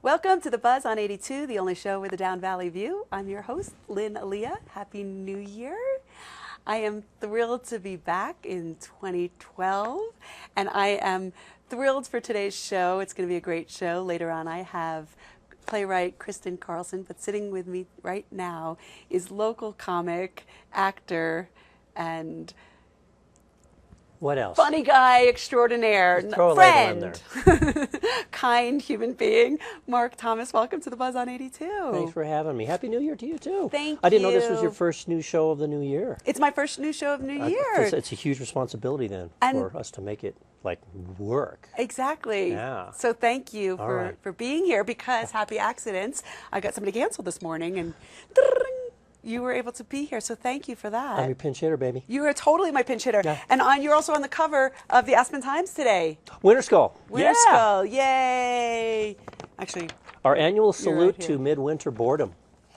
Welcome to The Buzz on 82, the only show with a Down Valley view. I'm your host, Lynn, Aliya. Happy New Year. I am thrilled to be back in 2012, and I am thrilled for today's show. It's going to be a great show. Later on, I have playwright Kristen Carlson, but sitting with me right now is local comic, actor, and what else? Funny guy extraordinaire, friend, kind human being, Mark Thomas. Welcome to The Buzz on 82. Thanks for having me. Happy New Year to you, too. Thank you. I didn't know this was your first new show of the new year. It's my first new show of New Year. It's a huge responsibility then for us to make it like work. Exactly. Yeah. So thank you for being here, because happy accidents. I got somebody canceled this morning, and you were able to be here, so thank you for that. I'm your pinch hitter, baby. You are totally my pinch hitter. Yeah. And you're also on the cover of the Aspen Times today. Winter Skull. Winter Skull, yay. Actually, our annual salute to midwinter boredom.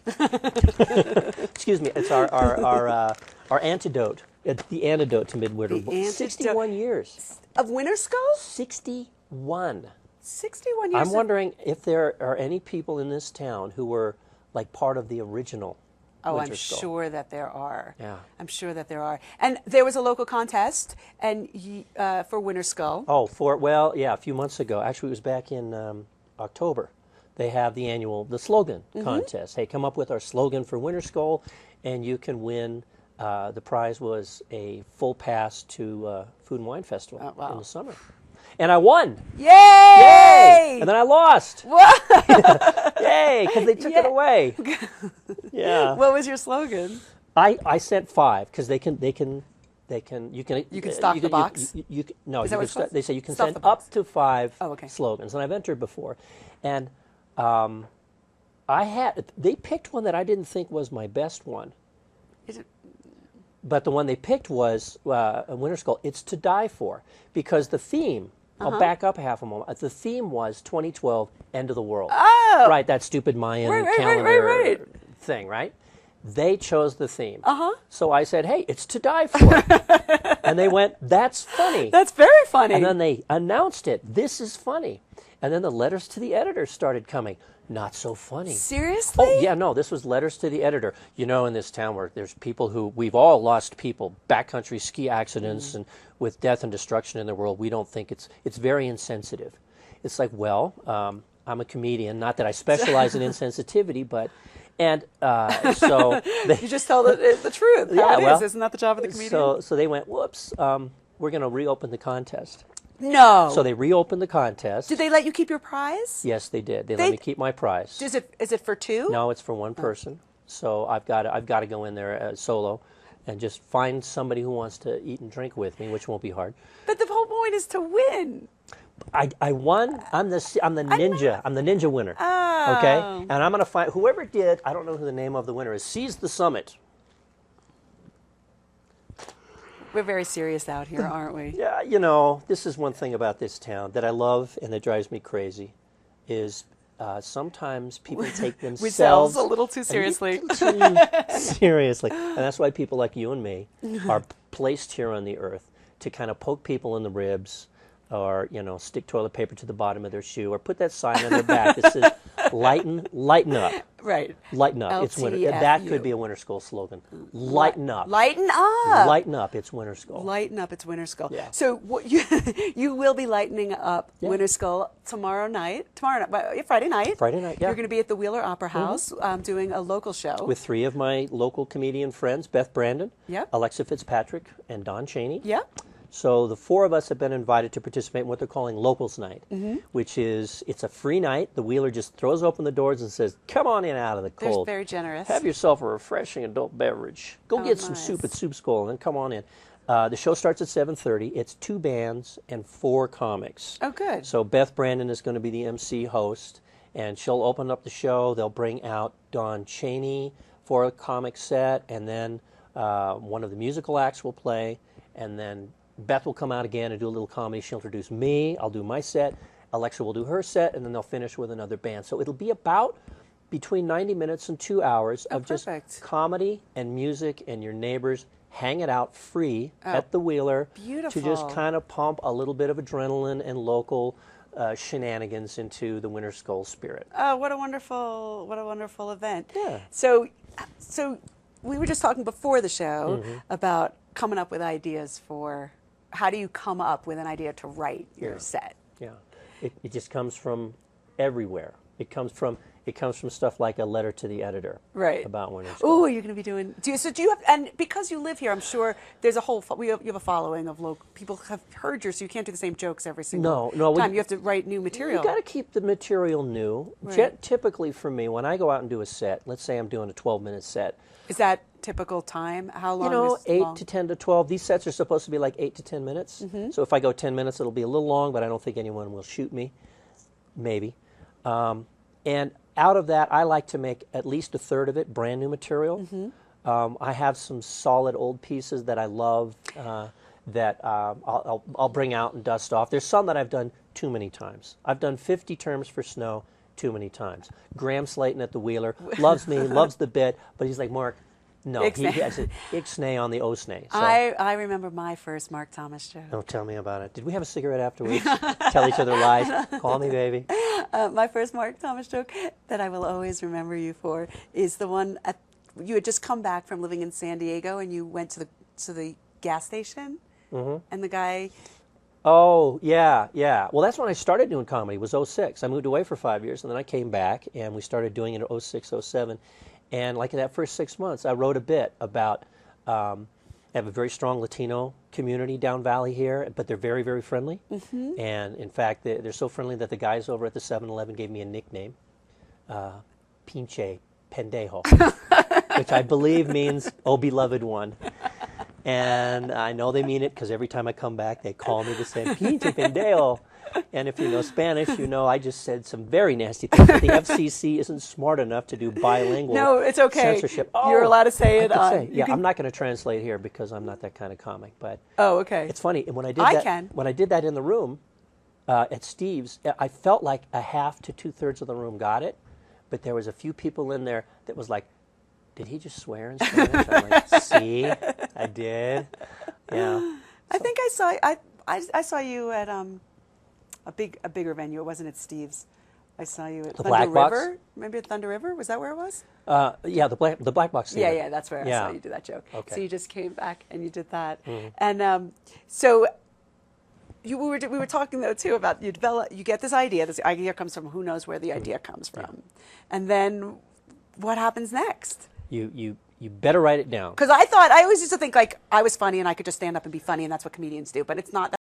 Excuse me, it's our antidote. It's the antidote to midwinter boredom. 61 years. Of Winter Skull? 61. 61 years. I'm wondering if there are any people in this town who were like part of the original. Oh, I'm sure that there are. Yeah. I'm sure that there are. And there was a local contest and for Winter Skull. Oh, a few months ago. Actually, it was back in October. They have the slogan contest. Hey, come up with our slogan for Winter Skull, and you can win. The prize was a full pass to Food and Wine Festival in the summer. And I won. Yay! Yay! And then I lost. Yay! Because they took it away. Yeah. What was your slogan? I sent 5 because you can stock the box. They say you can Stuff send up to 5 okay. slogans, and I've entered before, and they picked one that I didn't think was my best one. Is it? But the one they picked was Winter Skull. It's to die for, because the theme. I'll back up half a moment. The theme was 2012, end of the world. Oh! Right, that stupid Mayan calendar thing, right? They chose the theme. So I said, hey, it's to die for. And they went, that's funny. That's very funny. And then they announced it. This is funny. And then the letters to the editor started coming. Not so funny. Seriously? Oh, yeah, no, this was letters to the editor. You know, in this town where there's people we've all lost people, backcountry ski accidents, and with death and destruction in the world, we don't think it's very insensitive. It's like, well, I'm a comedian, not that I specialize in insensitivity, but, so. You just tell the truth. How it is. Isn't that the job of the comedian? So they went, whoops, we're going to reopen the contest. No. So they reopened the contest. Did they let you keep your prize? Yes, they did. They let me keep my prize. Is it for 2? No, it's for 1 person. So I've got to go in there solo, and just find somebody who wants to eat and drink with me, which won't be hard. But the whole point is to win. I won. I'm the ninja. I'm the ninja winner. Oh. Okay, and I'm going to find whoever did. I don't know who the name of the winner is. Seize the summit. We're very serious out here, aren't we? Yeah, you know, this is one thing about this town that I love and that drives me crazy, is sometimes people take themselves a little too seriously. Seriously. And that's why people like you and me are placed here on the earth to kind of poke people in the ribs, or, you know, stick toilet paper to the bottom of their shoe, or put that sign on their back that says, lighten up. Right. Lighten up. It's winter. That could be a Winter Skull slogan. Lighten up. Lighten up. Lighten up. It's Winter Skull. Lighten up. It's Winter Skull. Yeah. So you will be lightening up Winter Skull Friday night. Friday night, yeah. You're going to be at the Wheeler Opera House doing a local show. With 3 of my local comedian friends, Beth Brandon, Alexa Fitzpatrick, and Don Chaney. Yep. So the 4 of us have been invited to participate in what they're calling Locals Night, which is, it's a free night. The Wheeler just throws open the doors and says, come on in out of the cold. They're very generous. Have yourself a refreshing adult beverage. Go get some soup at Soup Skull and then come on in. The show starts at 7:30. It's 2 bands and 4 comics. Oh, good. So Beth Brandon is going to be the MC host, and she'll open up the show. They'll bring out Don Chaney for a comic set, and then one of the musical acts will play, and then Beth will come out again and do a little comedy. She'll introduce me. I'll do my set. Alexa will do her set, and then they'll finish with another band. So it'll be about between 90 minutes and 2 hours of just comedy and music and your neighbors hang it out free at the Wheeler to just Beautiful. kind of pump a little bit of adrenaline and local shenanigans into the Winter Skull spirit. Oh, what a wonderful event. Yeah. So we were just talking before the show Mm-hmm. about coming up with ideas for how do you come up with an idea to write your set? Yeah, it just comes from everywhere. It comes from stuff like a letter to the editor, Right. about Winter Skull. Oh, you're going to be doing. Do you have? And because you live here, I'm sure there's a whole. You have a following of local people have heard you, so you can't do the same jokes every single No, time. You have to write new material. You got to keep the material new. Right. Typically for me, when I go out and do a set, let's say I'm doing a 12-minute set. Is that typical time? How long? You know, is 8 long? to 10 to 12. These sets are supposed to be like 8 to 10 minutes. Mm-hmm. So if I go 10 minutes, it'll be a little long, but I don't think anyone will shoot me. Maybe. And out of that, I like to make at least a third of it brand new material. Mm-hmm. I have some solid old pieces that I love that I'll bring out and dust off. There's some that I've done too many times. I've done 50 terms for snow too many times. Graham Slayton at the Wheeler loves me, loves the bit, but he's like, Mark, no, he has an ixnay on the osnay. So, I remember my first Mark Thomas joke. don't tell me about it. Did we have a cigarette afterwards? Tell each other lies. Call me, baby. My first Mark Thomas joke that I will always remember you for is the one you had just come back from living in San Diego and you went to the gas station, and the guy. Oh, yeah. Well, that's when I started doing comedy, was '06. I moved away for 5 years, and then I came back, and we started doing it in '06, '07. And like in that first 6 months, I wrote a bit about, I have a very strong Latino community down Valley here, but they're very, very friendly. Mm-hmm. And in fact, they're so friendly that the guys over at the 7-Eleven gave me a nickname, Pinche Pendejo, which I believe means, oh, beloved one. And I know they mean it because every time I come back, they call me the same, Pinche Pendejo. And if you know Spanish, you know I just said some very nasty things. But the FCC isn't smart enough to do bilingual No, it's okay. censorship. You're allowed to say it I on. could say, yeah, I'm not going to translate here because I'm not that kind of comic. But Oh, okay. it's funny. And when I did I that, can. when I did that in the room at Steve's, I felt like a half to 2/3 of the room got it, but there was a few people in there that was like, "Did he just swear in Spanish?" I'm like, "See, I did." Yeah. I think I saw you at a bigger venue. It wasn't at Steve's. I saw you at The Thunder Black Box? River. Maybe at Thunder River. Was that where it was? Yeah, the black box theater. Yeah, that's where I saw you do that joke. Okay. So you just came back and you did that, and so we were talking though too about you get this idea. This idea comes from who knows where the idea comes from, and then what happens next? You better write it down. Because I always used to think like I was funny and I could just stand up and be funny and that's what comedians do, but it's not.